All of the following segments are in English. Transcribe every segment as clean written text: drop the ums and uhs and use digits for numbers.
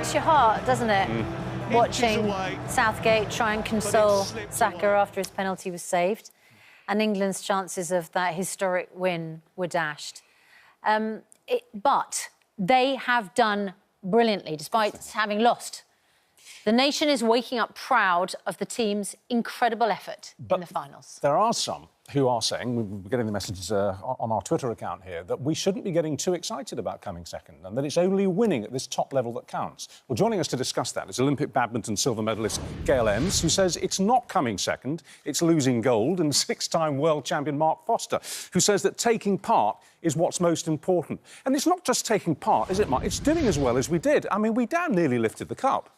breaks your heart, doesn't it? Watching Southgate try and console Saka after his penalty was saved, and England's chances of that historic win were dashed. But they have done brilliantly, despite having lost. The nation is waking up proud of the team's incredible effort in the finals. There are some who are saying, we're getting the messages on our Twitter account here, that we shouldn't be getting too excited about coming second and that it's only winning at this top level that counts. Well, joining us to discuss that is Olympic badminton silver medalist Gail Emms, who says it's not coming second, it's losing gold, and six-time world champion Mark Foster, who says that taking part is what's most important. And it's not just taking part, is it, Mark? It's doing as well as we did. I mean, we damn nearly lifted the cup.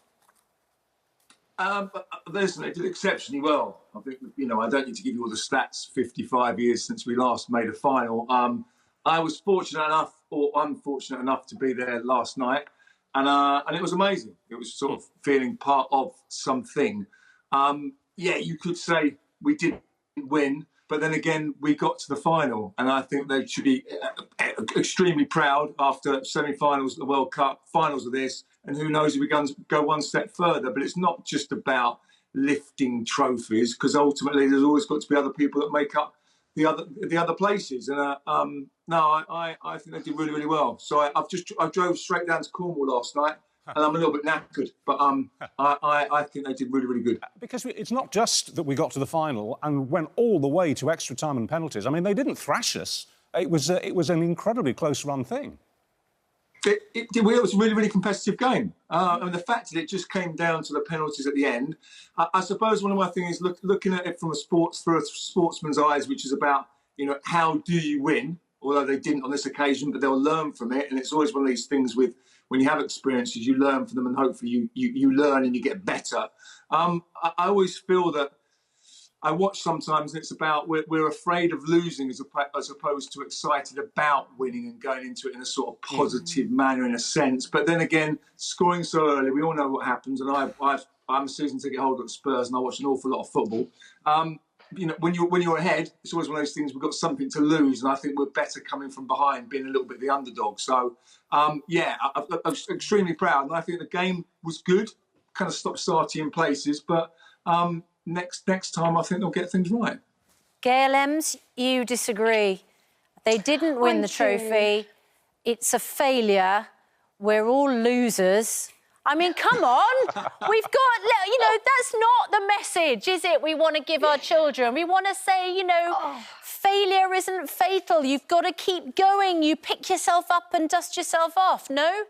Listen, they did exceptionally well. I think, you know, I don't need to give you all the stats. 55 years since we last made a final. I was fortunate enough, or unfortunate enough, to be there last night, and it was amazing. It was sort of feeling part of something. Yeah, you could say we didn't win, but then again, we got to the final, and I think they should be extremely proud after semi-finals of the World Cup, finals of this. And who knows if we go one step further. But it's not just about lifting trophies, because ultimately there's always got to be other people that make up the other places. And no, I think they did really, really well. So I drove straight down to Cornwall last night, and I'm a little bit knackered. But I think they did really, really good. Because it's not just that we got to the final and went all the way to extra time and penalties. I mean, they didn't thrash us. It was an incredibly close-run thing. It was a really, really competitive game. And the fact that it just came down to the penalties at the end, I suppose one of my things is looking at it from through a sportsman's eyes, which is about, you know, how do you win? Although they didn't on this occasion, but they'll learn from it. And it's always one of these things with when you have experiences, you learn from them, and hopefully you learn and you get better. I always feel that I watch sometimes, and it's about we're afraid of losing as opposed to excited about winning and going into it in a sort of positive manner, in a sense. But then again, scoring so early, we all know what happens. And I'm a season ticket holder at Spurs, and I watch an awful lot of football. You know, when you're ahead, it's always one of those things. We've got something to lose, and I think we're better coming from behind, being a little bit the underdog. So, yeah, I'm extremely proud, and I think the game was good. Kind of stop-starty in places, but. Next time, I think they'll get things right. Gail Emms, you disagree. They didn't win the trophy. It's a failure. We're all losers. I mean, come on. We've got, you know, that's not the message, is it? We want to give our children. We want to say, you know, failure isn't fatal. You've got to keep going. You pick yourself up and dust yourself off, no?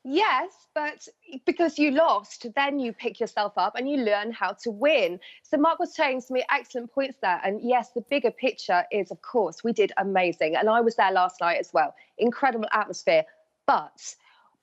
Yes, but because you lost, then you pick yourself up and you learn how to win. So Mark was saying to me excellent points there. And yes, the bigger picture is, of course, we did amazing. And I was there last night as well. Incredible atmosphere. But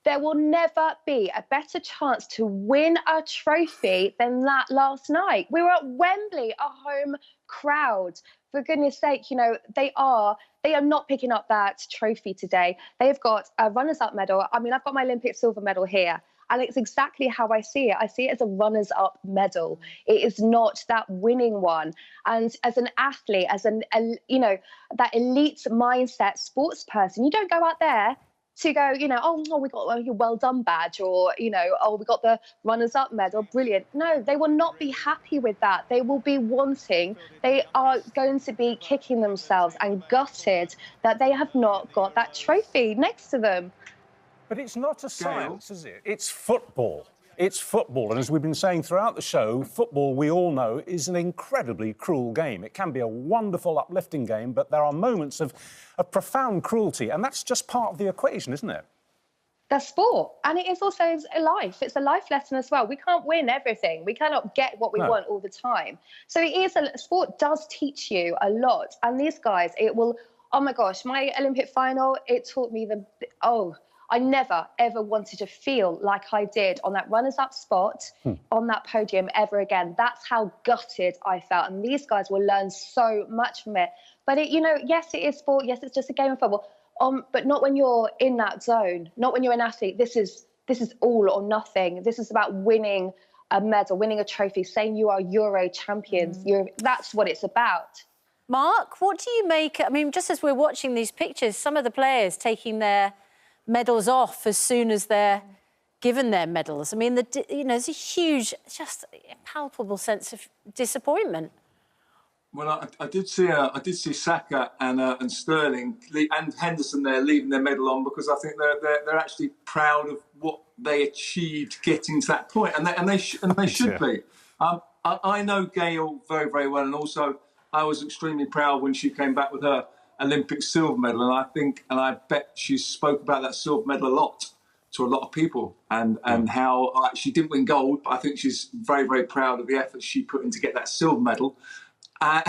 there will never be a better chance to win a trophy than that last night. We were at Wembley, a home crowd. For goodness sake, you know, they are not picking up that trophy today. They've got a runners-up medal. I mean, I've got my Olympic silver medal here, and it's exactly how I see it. I see it as a runners-up medal. It is not that winning one. And as an athlete, you know, that elite mindset sports person, you don't go out there to go, you know, oh, we got your well done badge, or, you know, oh, we got the runners-up medal, brilliant. No, they will not be happy with that. They will be they are going to be kicking themselves and gutted that they have not got that trophy next to them. But it's not a science, is it? It's football. It's football, and as we've been saying throughout the show, football, we all know, is an incredibly cruel game. It can be a wonderful, uplifting game, but there are moments of profound cruelty, and that's just part of the equation, isn't it? That's sport, and it is also a life. It's a life lesson as well. We can't win everything. We cannot get what we want all the time. So it is sport does teach you a lot, and these guys, it will. Oh my gosh, my Olympic final, it taught me I never, ever wanted to feel like I did on that runners-up spot on that podium ever again. That's how gutted I felt. And these guys will learn so much from it. But, you know, yes, it is sport. Yes, it's just a game of football. But not when you're in that zone. Not when you're an athlete. This is all or nothing. This is about winning a medal, winning a trophy, saying you are Euro champions. That's what it's about. Mark, what do you make... I mean, just as we're watching these pictures, some of the players taking their medals off as soon as they're given their medals. I mean, there's a huge, just palpable sense of disappointment. Well, I did see Saka and Sterling and Henderson there leaving their medal on, because I think they're actually proud of what they achieved getting to that point, and they should be. I know Gail very, very well, and also I was extremely proud when she came back with her Olympic silver medal, and I bet she spoke about that silver medal a lot to a lot of people, and how she didn't win gold, but I think she's very, very proud of the effort she put in to get that silver medal. And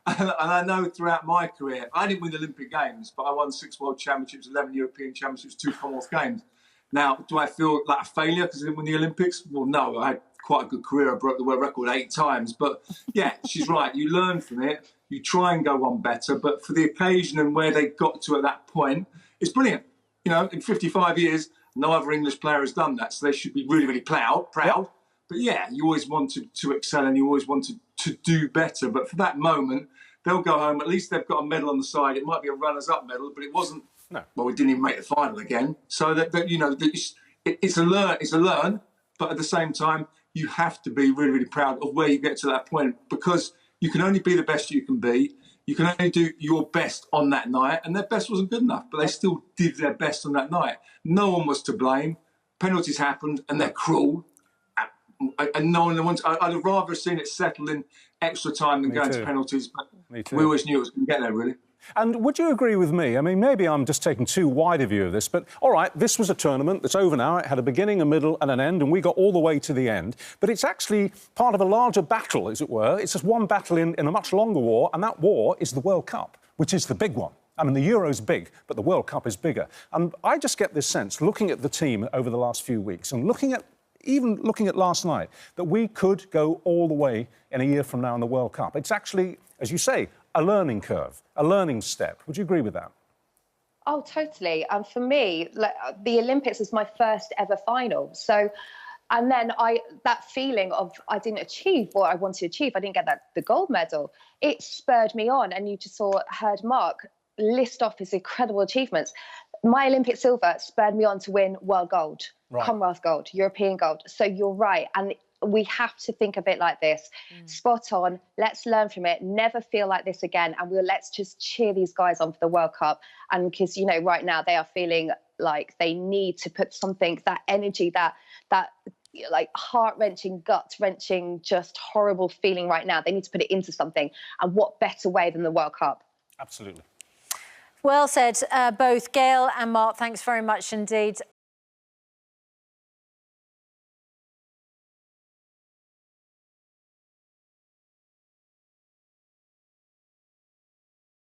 I know throughout my career, I didn't win the Olympic Games, but I won 6 World Championships, 11 European Championships, 2 Commonwealth Games. Now, do I feel like a failure because I didn't win the Olympics? Well, no, I had quite a good career. I broke the world record 8 times. But yeah, she's right. You learn from it. You try and go on better. But for the occasion and where they got to at that point, it's brilliant. You know, in 55 years, no other English player has done that. So they should be really, really proud. Yep. But yeah, you always wanted to excel and you always wanted to do better. But for that moment, they'll go home. At least they've got a medal on the side. It might be a runners-up medal, but it wasn't. No. Well, we didn't even make the final again. So that you know, it's a learn. But at the same time, you have to be really, really proud of where you get to that point, because you can only be the best you can be. You can only do your best on that night, and their best wasn't good enough, but they still did their best on that night. No one was to blame. Penalties happened, and they're cruel. And no one wants. I'd have rather seen it settle in extra time than going to penalties. But we always knew it was going to get there, really. And would you agree with me? I mean, maybe I'm just taking too wide a view of this, but all right, this was a tournament that's over now. It had a beginning, a middle and an end, and we got all the way to the end. But it's actually part of a larger battle, as it were. It's just one battle in a much longer war, and that war is the World Cup, which is the big one. I mean, the Euro's big, but the World Cup is bigger. And I just get this sense, looking at the team over the last few weeks and looking at last night, that we could go all the way in a year from now in the World Cup. It's actually, as you say, a learning curve, a learning step. Would you agree with that? Oh, totally. And for me, the Olympics was my first ever final. So, and then that feeling of I didn't achieve what I wanted to achieve. I didn't get the gold medal. It spurred me on. And you just heard Mark list off his incredible achievements. My Olympic silver spurred me on to win world gold, Commonwealth gold, European gold. So you're right. And we have to think of it like this. Spot on. Let's learn from it. Never feel like this again. And let's just cheer these guys on for the World Cup. And because, you know, right now they are feeling like they need to put something, that energy, that like heart-wrenching, gut-wrenching, just horrible feeling right now. They need to put it into something. And what better way than the World Cup? Absolutely. Well said, both Gail and Mark. Thanks very much indeed.